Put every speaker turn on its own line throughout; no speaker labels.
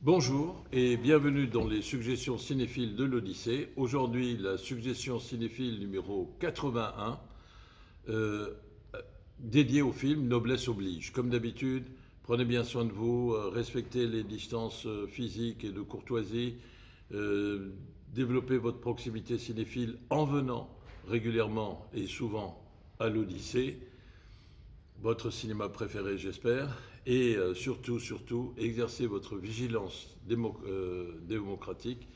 Bonjour et bienvenue dans les suggestions cinéphiles de l'Odyssée. Aujourd'hui, la suggestion cinéphile numéro 81, euh, dédiée au film Noblesse oblige. Comme d'habitude, prenez bien soin de vous, respectez les distances physiques et de courtoisie, euh, développez votre proximité cinéphile en venant régulièrement et souvent à l'Odyssée, votre cinéma préféré, j'espère. Et surtout, exercez votre vigilance démocratique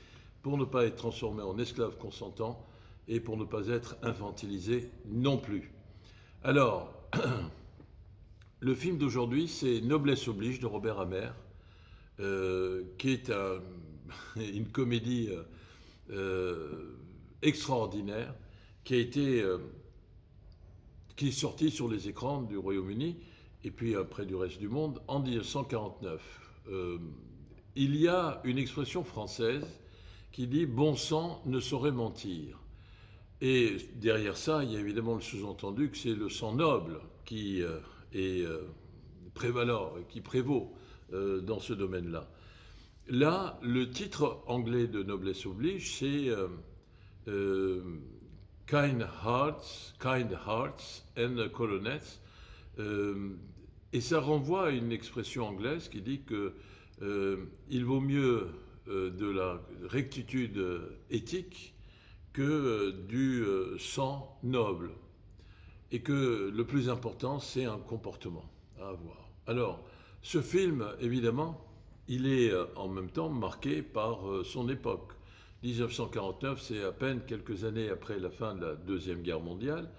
pour ne pas être transformé en esclave consentant et pour ne pas être infantilisé non plus. Alors, le film d'aujourd'hui, c'est Noblesse oblige de Robert Hammer, qui est une comédie extraordinaire qui a été qui est sorti sur les écrans du Royaume-Uni et puis après du reste du monde en 1949. Il y a une expression française qui dit bon sang ne saurait mentir. Et derrière ça, il y a évidemment le sous-entendu que c'est le sang noble qui est prévalant, qui prévaut dans ce domaine-là. Là, le titre anglais de Noblesse oblige, c'est euh, Kind Hearts and Colonets. Euh, et ça renvoie à une expression anglaise qui dit que il vaut mieux de la rectitude éthique que du sang noble. Et que le plus important, c'est un comportement à avoir. Alors, ce film, évidemment, il est en même temps marqué par son époque. 1949, c'est à peine quelques années après la fin de la Deuxième Guerre mondiale.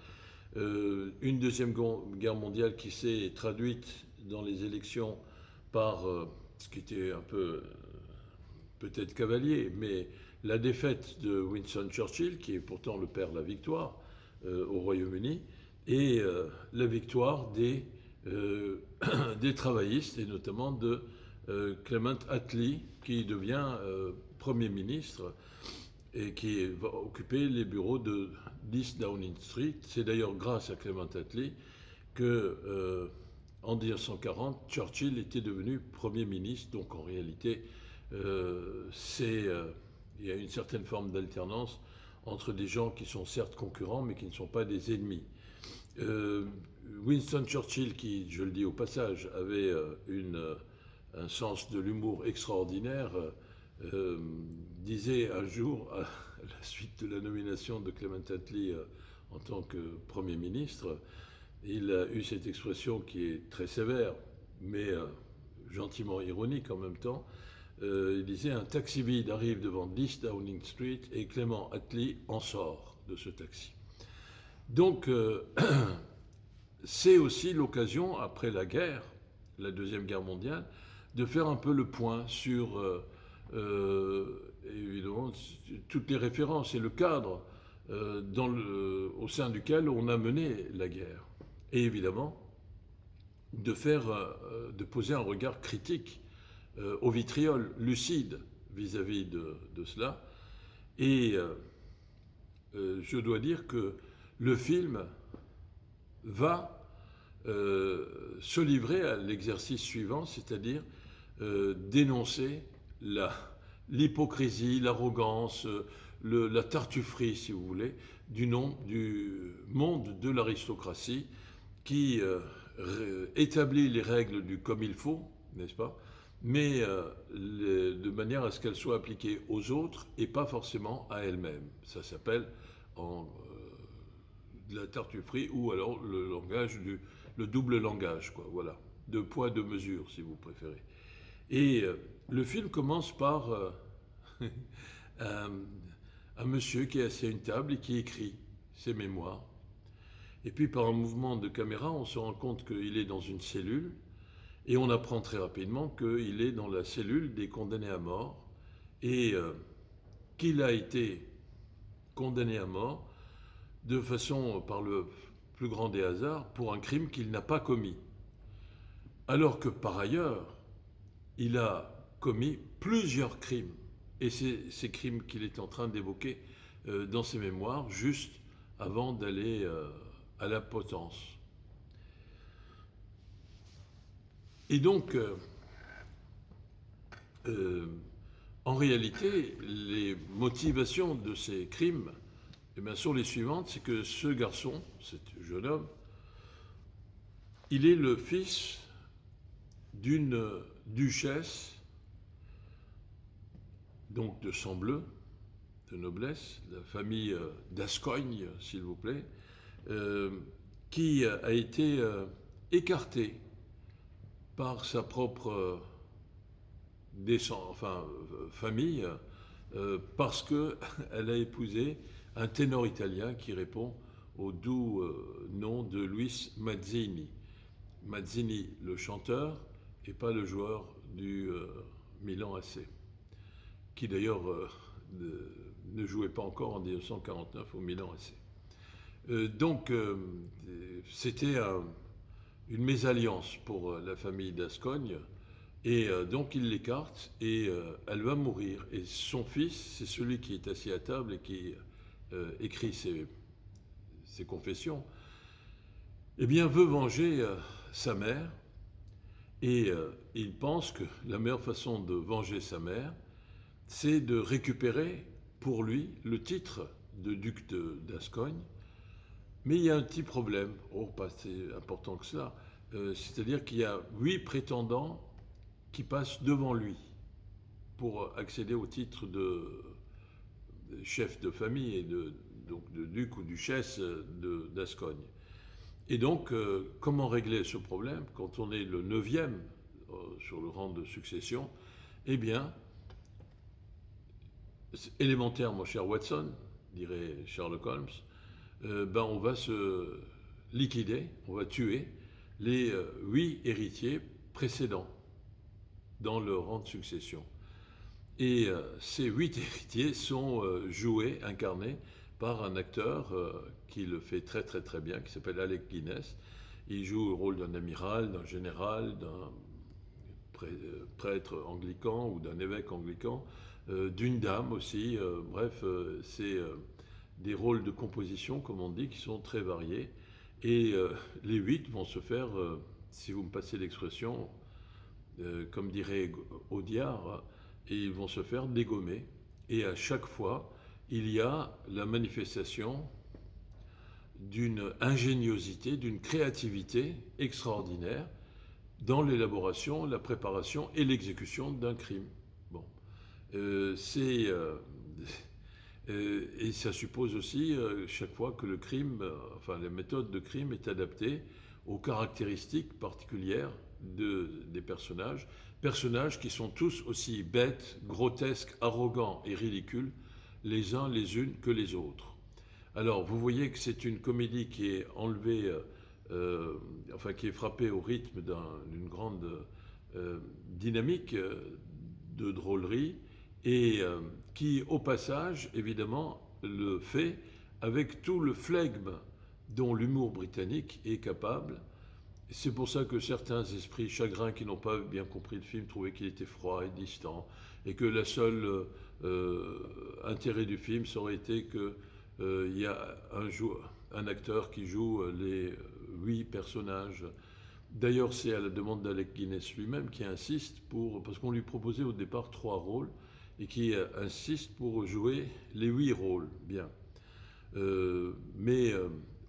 Une Deuxième Guerre mondiale qui s'est traduite dans les élections par ce qui était un peu peut-être cavalier, mais la défaite de Winston Churchill, qui est pourtant le père de la victoire au Royaume-Uni, et la victoire des travaillistes, et notamment de Clement Attlee, qui devient Premier ministre et qui va occuper les bureaux de 10 Downing Street. C'est d'ailleurs grâce à Clement Attlee que, en 1940, Churchill était devenu Premier ministre. Donc en réalité, il y a une certaine forme d'alternance entre des gens qui sont certes concurrents, mais qui ne sont pas des ennemis. Euh, Winston Churchill, qui, je le dis au passage, avait un sens de l'humour extraordinaire, euh, disait un jour, à la suite de la nomination de Clement Attlee en tant que Premier ministre, il a eu cette expression qui est très sévère, mais gentiment ironique en même temps. Il disait un taxi vide arrive devant 10 Downing Street et Clement Attlee en sort de ce taxi. Donc, c'est aussi l'occasion, après la guerre, la Deuxième Guerre mondiale, de faire un peu le point sur, évidemment, toutes les références et le cadre au sein duquel on a mené la guerre. Et évidemment, de poser un regard critique au vitriol, lucide vis-à-vis de cela. Et je dois dire que le film va se livrer à l'exercice suivant, c'est-à-dire dénoncer l'hypocrisie, l'arrogance, la tartufferie, si vous voulez, du monde de l'aristocratie qui établit les règles du comme il faut, n'est-ce pas, mais de manière à ce qu'elles soient appliquées aux autres et pas forcément à elles-mêmes. Ça s'appelle de la tartufferie ou alors le double langage, quoi, voilà. Deux poids, deux mesures, si vous préférez. Et le film commence par un, un monsieur qui est assis à une table et qui écrit ses mémoires. Et puis par un mouvement de caméra, on se rend compte qu'il est dans une cellule et on apprend très rapidement qu'il est dans la cellule des condamnés à mort et qu'il a été condamné à mort de façon, par le plus grand des hasards, pour un crime qu'il n'a pas commis. Alors que par ailleurs, il a commis plusieurs crimes. Et c'est ces crimes qu'il est en train d'évoquer dans ses mémoires, juste avant d'aller à la potence. Et donc, en réalité, les motivations de ces crimes sont les suivantes. C'est que ce garçon, ce jeune homme, il est le fils d'une duchesse, donc de sang bleu, de noblesse, la famille d'Ascogne, s'il vous plaît, qui a été écartée par sa propre famille, parce qu'elle a épousé un ténor italien qui répond au doux nom de Luis Mazzini. Mazzini, le chanteur, et pas le joueur du Milan AC, qui d'ailleurs ne jouait pas encore en 1949 au Milan AC. Donc, c'était une mésalliance pour la famille d'Ascogne, et donc il l'écarte, et elle va mourir. Et son fils, c'est celui qui est assis à table et qui écrit ses confessions, eh bien, veut venger sa mère, et il pense que la meilleure façon de venger sa mère, c'est de récupérer pour lui le titre de duc d'Ascogne. Mais il y a un petit problème, pas si important que ça, c'est-à-dire qu'il y a 8 prétendants qui passent devant lui pour accéder au titre de chef de famille, et donc de duc ou duchesse d'Ascogne. Et donc, comment régler ce problème quand on est le 9e sur le rang de succession? Eh bien, c'est élémentaire, mon cher Watson, dirait Sherlock Holmes, on va se liquider, on va tuer les 8 héritiers précédents dans le rang de succession. Et ces 8 héritiers sont joués, incarnés par un acteur qui le fait très très très bien, qui s'appelle Alec Guinness. Il joue le rôle d'un amiral, d'un général, d'un prêtre anglican ou d'un évêque anglican, d'une dame aussi. Bref, c'est des rôles de composition, comme on dit, qui sont très variés. Et les 8 vont se faire, si vous me passez l'expression, comme dirait Audiard, et ils vont se faire dégommer. Et à chaque fois, il y a la manifestation d'une ingéniosité, d'une créativité extraordinaire dans l'élaboration, la préparation et l'exécution d'un crime. Bon, et ça suppose aussi chaque fois que le crime, la méthode de crime est adaptée aux caractéristiques particulières des personnages qui sont tous aussi bêtes, grotesques, arrogants et ridicules les uns les unes que les autres. Alors, vous voyez que c'est une comédie qui est enlevée, qui est frappée au rythme d'une grande dynamique de drôlerie, et qui, au passage, évidemment, le fait avec tout le flegme dont l'humour britannique est capable. C'est pour ça que certains esprits chagrins qui n'ont pas bien compris le film trouvaient qu'il était froid et distant, et que le seul intérêt du film, ça aurait été qu'il y a un acteur qui joue les 8 personnages. D'ailleurs, c'est à la demande d'Alec Guinness lui-même qui insiste parce qu'on lui proposait au départ 3 rôles, et qui insiste pour jouer les 8 rôles. Bien. Mais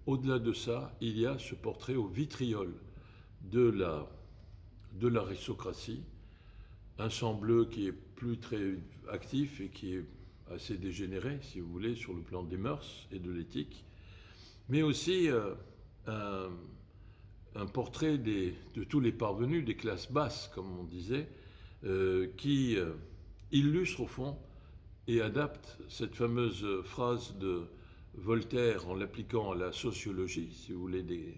au-delà de ça, il y a ce portrait au vitriol de l'aristocratie, un sang bleu qui est plus très actif et qui est assez dégénéré, si vous voulez, sur le plan des mœurs et de l'éthique, mais aussi un portrait de tous les parvenus, des classes basses, comme on disait, qui illustre au fond et adapte cette fameuse phrase de Voltaire en l'appliquant à la sociologie, si vous voulez, des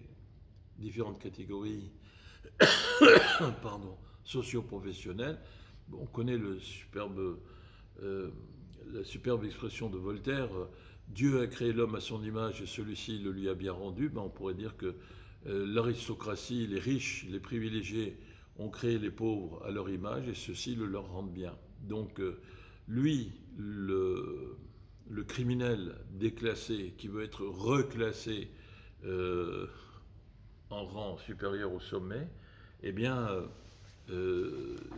différentes catégories socio-professionnelles. On connaît la superbe expression de Voltaire, Dieu a créé l'homme à son image et celui-ci le lui a bien rendu. On pourrait dire que l'aristocratie, les riches, les privilégiés ont créé les pauvres à leur image et ceux-ci le leur rendent bien. Donc lui, le criminel déclassé qui veut être reclassé en rang supérieur au sommet, eh bien,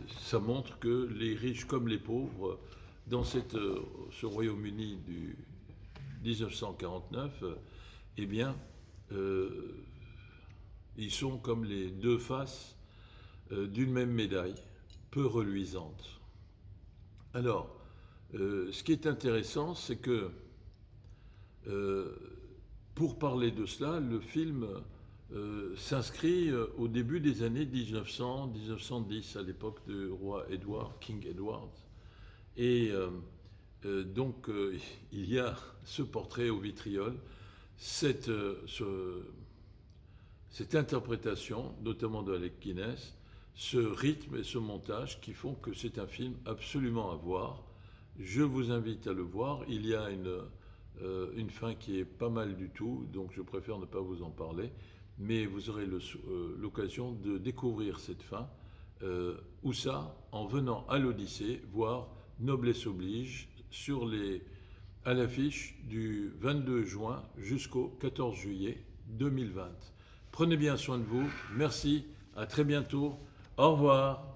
ça montre que les riches comme les pauvres, dans ce Royaume-Uni du 1949, eh bien, ils sont comme les deux faces d'une même médaille, peu reluisante. Alors, ce qui est intéressant, c'est que pour parler de cela, le film s'inscrit au début des années 1900-1910, à l'époque du roi Edward, King Edward. Et donc, il y a ce portrait au vitriol, cette interprétation, notamment de Alec Guinness, ce rythme et ce montage qui font que c'est un film absolument à voir. Je vous invite à le voir. Il y a une fin qui est pas mal du tout, donc je préfère ne pas vous en parler, mais vous aurez l'occasion de découvrir cette fin. Où ça? En venant à l'Odyssée, voir Noblesse oblige à l'affiche du 22 juin jusqu'au 14 juillet 2020. Prenez bien soin de vous. Merci. À très bientôt. Au revoir.